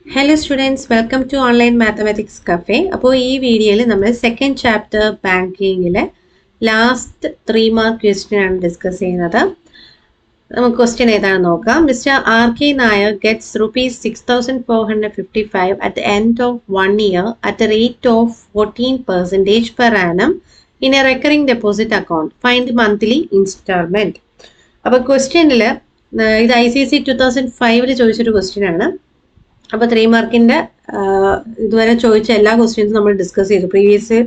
Hello students, welcome to Online Mathematics Cafe. അപ്പോൾ ഈ വീഡിയോയിൽ നമ്മൾ സെക്കൻഡ് ചാപ്റ്റർ ബാങ്കിങ്ങിലെ ലാസ്റ്റ് 3 മാർക്ക് ക്വസ്റ്റ്യൻ ആണ് ഡിസ്കസ് ചെയ്യുന്നത്. നമുക്ക് ക്വസ്റ്റ്യൻ ഏതാണെന്ന് നോക്കാം. Mister R K Nair gets ₹6,455 at the end of 1 year at a rate of 14% per annum in a recurring deposit account. Find the monthly installment. അപ്പോൾ ക്വസ്റ്റ്യനിൽ ഇത് ICSE 2005 ചോദിച്ചൊരു ക്വസ്റ്റ്യൻ ആണ്. അപ്പോൾ 3 മാർക്കിൻ്റെ ഇതുവരെ ചോദിച്ച എല്ലാ ക്വസ്റ്റ്യൻസും നമ്മൾ ഡിസ്കസ് ചെയ്തു. പ്രീവിയസ്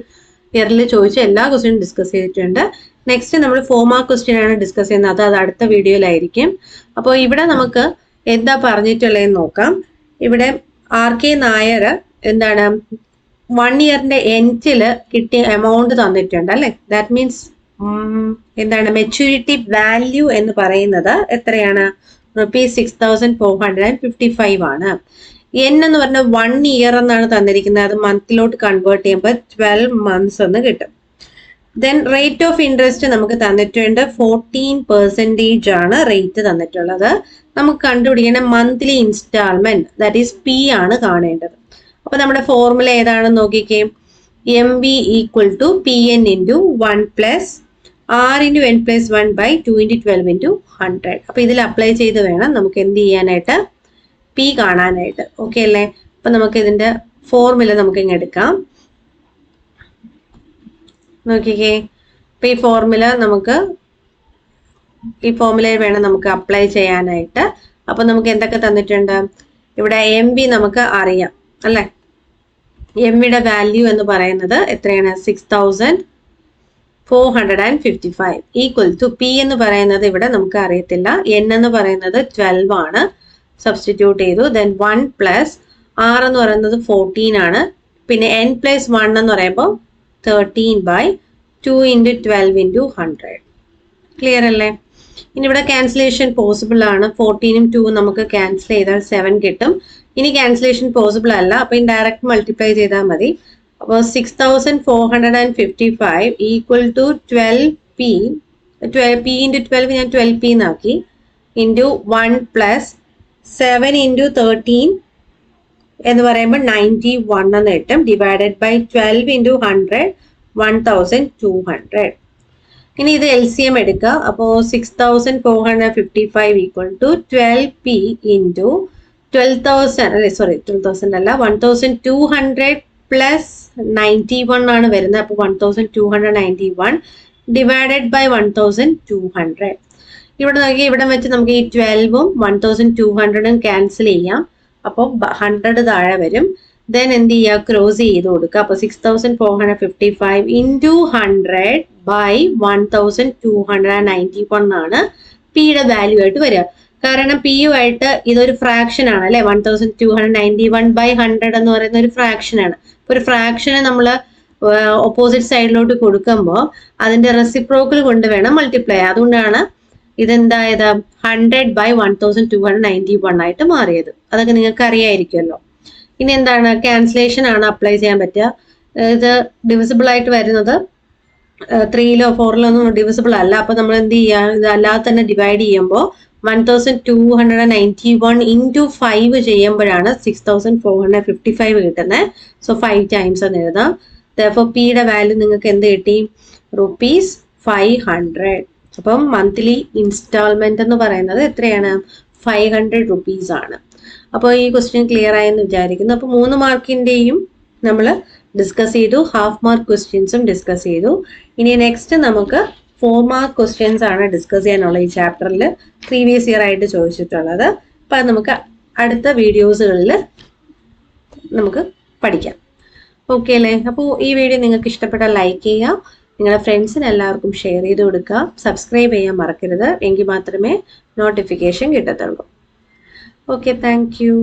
ഇയറിൽ ചോദിച്ച എല്ലാ ക്വസ്റ്റ്യനും ഡിസ്കസ് ചെയ്തിട്ടുണ്ട്. നെക്സ്റ്റ് നമ്മൾ 4 മാർക്ക് ക്വസ്റ്റ്യൻ ആണ് ഡിസ്കസ് ചെയ്യുന്നത്. അത് അടുത്ത വീഡിയോയിലായിരിക്കും. അപ്പോൾ ഇവിടെ നമുക്ക് എന്താ പറഞ്ഞിട്ടുള്ളതെന്ന് നോക്കാം. ഇവിടെ ആർ കെ നായർ എന്താണ് 1 ഇയറിന്റെ എൻഡിൽ കിട്ടിയ എമൗണ്ട് തന്നിട്ടുണ്ട് അല്ലേ. ദാറ്റ് മീൻസ് എന്താണ് മെച്യൂരിറ്റി വാല്യൂ എന്ന് പറയുന്നത് എത്രയാണ്? ₹6,455 ആണ്. എൻ എന്ന് പറഞ്ഞ 1 ഇയർ എന്നാണ് തന്നിരിക്കുന്നത്. അത് മന്തിലോട്ട് കൺവേർട്ട് ചെയ്യുമ്പോൾ 12 months എന്ന് കിട്ടും. ദെൻ റേറ്റ് ഓഫ് ഇൻട്രസ്റ്റ് നമുക്ക് തന്നിട്ടുണ്ട് 14% ആണ് റേറ്റ് തന്നിട്ടുള്ളത്. നമുക്ക് കണ്ടുപിടിക്കേണ്ട monthly instalment that is P ആണ് കാണേണ്ടത്. അപ്പൊ നമ്മുടെ ഫോർമുല ഏതാണെന്ന് നോക്കിക്കേ. MV = PN × 1 + R × n + 1 / 2 × 12 × 100. അപ്പൊ ഇതിൽ അപ്ലൈ ചെയ്ത് വേണം നമുക്ക് എന്ത് ചെയ്യാനായിട്ട്, പി കാണാനായിട്ട്. ഓക്കെ അല്ലേ. അപ്പൊ നമുക്ക് ഇതിന്റെ ഫോർമുല നമുക്ക് ഇങ്ങനെ എടുക്കാം. നോക്കിക്കേ. അപ്പൊ ഈ ഫോർമുലയിൽ വേണം നമുക്ക് അപ്ലൈ ചെയ്യാനായിട്ട്. അപ്പൊ നമുക്ക് എന്തൊക്കെ തന്നിട്ടുണ്ട്? ഇവിടെ MV നമുക്ക് അറിയാം അല്ലെ. MVയുടെ വാല്യൂ എന്ന് പറയുന്നത് എത്രയാണ്? 6,455 = P എന്ന് പറയുന്നത് ഇവിടെ നമുക്ക് അറിയത്തില്ല. N എന്ന് പറയുന്നത് 12 ആണ്. സബ്സ്റ്റിറ്റ്യൂട്ട് ചെയ്തു. ദെൻ 1 + R എന്ന് പറയുന്നത് 14 ആണ്. പിന്നെ n + 1 എന്ന് പറയുമ്പോൾ 13/2 × 12 × 100. ക്ലിയർ അല്ലേ? ഇനി ഇവിടെ ക്യാൻസലേഷൻ പോസിബിൾ ആണ്. 14ഉം 2ഉം നമുക്ക് ക്യാൻസൽ ചെയ്താൽ 7 കിട്ടും. ഇനി ക്യാൻസലേഷൻ പോസിബിൾ അല്ല. അപ്പൊ ഇൻഡയറക്റ്റ് മൾട്ടിപ്ലൈ ചെയ്താൽ മതി. അപ്പോൾ 6,455 = 12p. 12p × 12 ഞാൻ 12p എന്നാക്കി. × 1 + 7 × 13 എന്ന് പറയുമ്പോൾ 91 എന്ന് കിട്ടും. Divided by 12 × 100 1200. ഇനി ഇത് LCM എടുക്കുക. അപ്പോൾ 6,455 = 12p × 12,000 അല്ല 1,200 + 91 ആണ് വരുന്നത്. അപ്പോൾ 1,291 ഡിവൈഡഡ് ബൈ 1,200. ഇവിടെ നോക്കി, ഇവിടെ വെച്ച് നമുക്ക് ഈ 12ഉം 1,200ഉം ക്യാൻസൽ ചെയ്യാം. അപ്പോൾ 100 താഴെ വരും. ദെൻ എന്ത് ചെയ്യുക? ക്രോസ് ചെയ്ത് കൊടുക്കുക. അപ്പോൾ 6,455 × 100 ബൈ 1,291 ആണ് പിയുടെ വാല്യൂ ആയിട്ട് വരിക. കാരണം പി യു ആയിട്ട് ഇതൊരു ഫ്രാക്ഷൻ ആണ് അല്ലെ. 1,291/100 എന്ന് പറയുന്ന ഒരു ഫ്രാക്ഷൻ ആണ്. ഒരു ഫ്രാക്ഷനെ നമ്മൾ ഓപ്പോസിറ്റ് സൈഡിലോട്ട് കൊടുക്കുമ്പോൾ അതിന്റെ റെസിപ്രോക്കൽ കൊണ്ട് വേണം മൾട്ടിപ്ലൈ. അതുകൊണ്ടാണ് ഇതെന്തായത് 100/1,291 ആയിട്ട് മാറിയത്. അതൊക്കെ നിങ്ങൾക്ക് അറിയായിരിക്കുമല്ലോ. ഇനി എന്താണ്? ക്യാൻസലേഷൻ ആണ് അപ്ലൈ ചെയ്യാൻ പറ്റുക. ഇത് ഡിവിസിബിൾ ആയിട്ട് വരുന്നത് 3ലോ 4ലോ ഒന്നും ഡിവിസിബിൾ അല്ല. അപ്പൊ നമ്മൾ എന്ത് ചെയ്യുക? ഇത് അല്ലാതെ തന്നെ ഡിവൈഡ് ചെയ്യുമ്പോൾ 1,291 × 5 ചെയ്യുമ്പോഴാണ് 6,455 കിട്ടുന്നത്. സോ 5 times എന്ന് എഴുതാം. Therefore പിയുടെ വാല്യൂ നിങ്ങൾക്ക് എന്ത് കിട്ടി? ₹500. അപ്പം മന്ത്ലി ഇൻസ്റ്റാൾമെന്റ് എന്ന് പറയുന്നത് എത്രയാണ്? ₹500 ആണ്. അപ്പോൾ ഈ ക്വസ്റ്റ്യൻ ക്ലിയർ ആയെന്ന് വിചാരിക്കുന്നു. അപ്പോൾ 3 മാർക്കിന്റെയും നമ്മൾ ഡിസ്കസ് ചെയ്തു. ഹാഫ് മാർക്ക് ക്വസ്റ്റ്യൻസും ഡിസ്കസ് ചെയ്തു. ഇനി നെക്സ്റ്റ് നമുക്ക് 4 മാർക്ക് ക്വസ്റ്റ്യൻസ് ആണ് ഡിസ്കസ് ചെയ്യാനുള്ള ഈ ചാപ്റ്ററിൽ പ്രീവിയസ് ഇയർ ആയിട്ട് ചോദിച്ചിട്ടുള്ളത്. അപ്പം നമുക്ക് അടുത്ത വീഡിയോസുകളിൽ നമുക്ക് പഠിക്കാം. ഓക്കെ അല്ലേ? അപ്പോൾ ഈ വീഡിയോ നിങ്ങൾക്ക് ഇഷ്ടപ്പെട്ടാൽ ലൈക്ക് ചെയ്യുക. നിങ്ങളുടെ ഫ്രണ്ട്സിന് എല്ലാവർക്കും ഷെയർ ചെയ്ത് കൊടുക്കുക. സബ്സ്ക്രൈബ് ചെയ്യാൻ മറക്കരുത്. എങ്കിൽ മാത്രമേ നോട്ടിഫിക്കേഷൻ കിട്ടത്തുള്ളൂ. Okay, thank you.